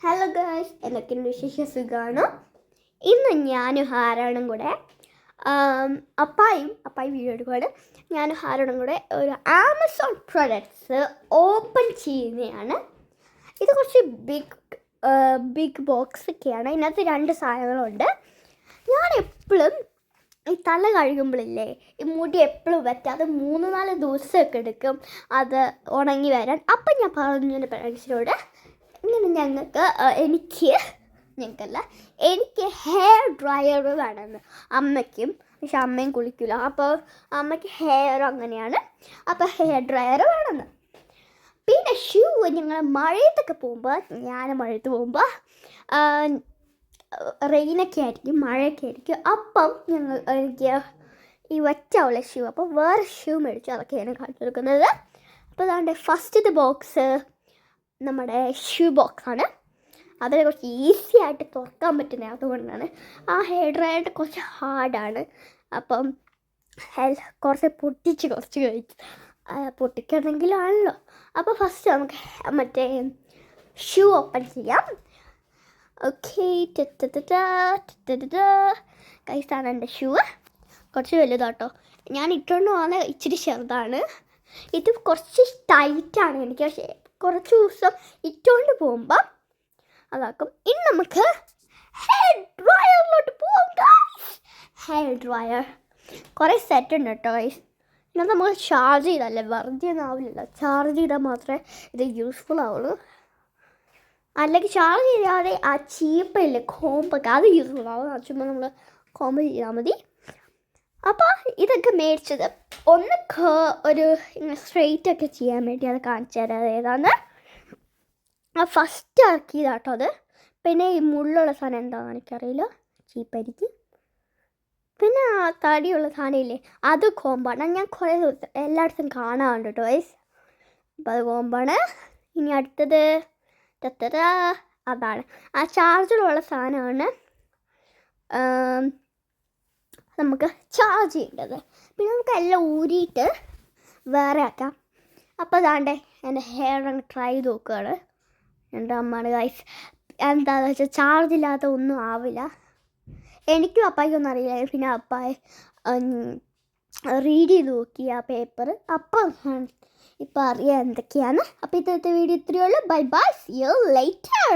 Hello guys, എന്തൊക്കെയുണ്ട് വിശേഷം? സുഖമാണ്. ഇന്ന് ഞാനും ഹാരാണും കൂടെ അപ്പായി വീഡിയോ എടുക്കുകയാണ്. ഞാനും ഹാരാണും കൂടെ ഒരു ആമസോൺ പ്രൊഡക്ട്സ് ഓപ്പൺ ചെയ്യുന്നതാണ്. ഇത് കുറച്ച് ബിഗ് ബോക്സ് ഒക്കെയാണ്. ഇതിനകത്ത് 2 സാധനങ്ങളുണ്ട്. ഞാൻ എപ്പോഴും ഈ തല കഴുകുമ്പോഴില്ലേ, ഈ മുടി എപ്പോഴും പറ്റാതെ 3-4 ദിവസമൊക്കെ എടുക്കും അത് ഉണങ്ങി വരാൻ. അപ്പം ഞാൻ പറഞ്ഞു എൻ്റെ പേരൻസിനോട്, ഇങ്ങനെ എനിക്ക് ഹെയർ ഡ്രയർ വേണമെന്ന്. അമ്മയ്ക്കും, പക്ഷെ അമ്മയും കുളിക്കില്ല, അപ്പോൾ അമ്മയ്ക്ക് ഹെയർ അങ്ങനെയാണ്, അപ്പോൾ ഹെയർ ഡ്രയർ വേണമെന്ന്. പിന്നെ ഷൂ, ഞങ്ങൾ മഴയത്തൊക്കെ പോകുമ്പോൾ, ഞാൻ മഴയത്ത് പോകുമ്പോൾ റെയിനൊക്കെ ആയിരിക്കും, മഴയൊക്കെ ആയിരിക്കും, അപ്പം എനിക്ക് ഈ വറ്റാവുള്ള ഷൂ, അപ്പോൾ വേറെ ഷൂ മേടിച്ചു. അതൊക്കെയാണ് കാണിച്ചു കൊടുക്കുന്നത്. അപ്പോൾ അതാണ്ട് ഫസ്റ്റത്തെ ബോക്സ് നമ്മുടെ ഷൂ ബോക്സാണ്. അതിനെ കുറച്ച് ഈസി ആയിട്ട് തുറക്കാൻ പറ്റുന്നത്, അതുകൊണ്ടാണ്. ആ ഹെയർ ഡ്രയർ കുറച്ച് ഹാർഡാണ്, അപ്പം കുറച്ച് കഴിച്ച് പൊട്ടിക്കണമെങ്കിലാണല്ലോ. അപ്പോൾ ഫസ്റ്റ് നമുക്ക് മറ്റേ ഷൂ ഓപ്പൺ ചെയ്യാം. ഓക്കെ, കൈസാണ് എൻ്റെ ഷൂ. കുറച്ച് വലുതാട്ടോ, ഞാൻ ഇട്ടുകൊണ്ട് പോകുന്ന ഇച്ചിരി ചെറുതാണ്. ഇത് കുറച്ച് ടൈറ്റാണ് എനിക്ക്, പക്ഷേ കുറച്ച് ദിവസം ഇട്ടുകൊണ്ട് പോകുമ്പോൾ അതാക്കും. ഇനി നമുക്ക് ഹെയർ ഡ്രയറിലോട്ട് പോകാം ഗൈസ്. ഹെയർ ഡ്രയർ കുറേ സെറ്റ് ഉണ്ട് കേട്ടോ ഗൈസ്. ഇന്നത് നമുക്ക് ചാർജ് ചെയ്താലേ, വെറുതെ ഒന്നും ആവില്ല. ചാർജ് ചെയ്താൽ മാത്രമേ ഇത് യൂസ്ഫുൾ ആവുള്ളൂ. അല്ലെങ്കിൽ ചാർജ് ചെയ്യാതെ ആ ചീപ്പില്ലേ കോമ്പൊക്കെ, അത് യൂസ്ഫുൾ ആവും. ചുമ്മാ നമ്മൾ കോമ്പ് ചെയ്താൽ മതി. അപ്പോൾ ഇതൊക്കെ മേടിച്ചത് ഒന്ന് ഒരു ഇങ്ങനെ സ്ട്രെയിറ്റ് ഒക്കെ ചെയ്യാൻ വേണ്ടി അത് കാണിച്ചു തരാം ഏതാന്ന്. ഫസ്റ്റ് ഇറക്കിയതാട്ടോ അത്. പിന്നെ ഈ മുള്ളുള്ള സാധനം എന്താണെന്ന് എനിക്കറിയില്ല, ചീപ്പായിരിക്കും. പിന്നെ ആ തടിയുള്ള സാധനം ഇല്ലേ, അത് കോമ്പാണ്. ഞാൻ കുറേ ദിവസം എല്ലായിടത്തും കാണാറുണ്ട് കേട്ടോ വൈസ്. അപ്പം അത് കോമ്പാണ്. ഇനി അടുത്തത് അതാണ് ആ ചാർജറുള്ള സാധനമാണ് നമുക്ക് ചാർജ് ചെയ്യേണ്ടത്. പിന്നെ നമുക്ക് എല്ലാം ഊരിയിട്ട് വേറെ ആക്കാം. അപ്പോൾ അതാണ്ടേ എൻ്റെ ഹെയർ ഒന്ന് ട്രൈ ചെയ്ത് നോക്കുകയാണ് എൻ്റെ അമ്മയുടെ ഗൈസ്. എന്താണെന്ന് വെച്ചാൽ ചാർജ് ഇല്ലാത്ത ഒന്നും ആവില്ല. എനിക്കും അപ്പായിക്കൊന്നും അറിയില്ല. പിന്നെ അപ്പായി റീഡ് ചെയ്ത് നോക്കി ആ പേപ്പർ, അപ്പം ഇപ്പം അറിയാം എന്തൊക്കെയാണ്. അപ്പോൾ ഇന്നത്തെ വീഡിയോ ഇത്രയേ ഉള്ളൂ. Bye bye, see you later.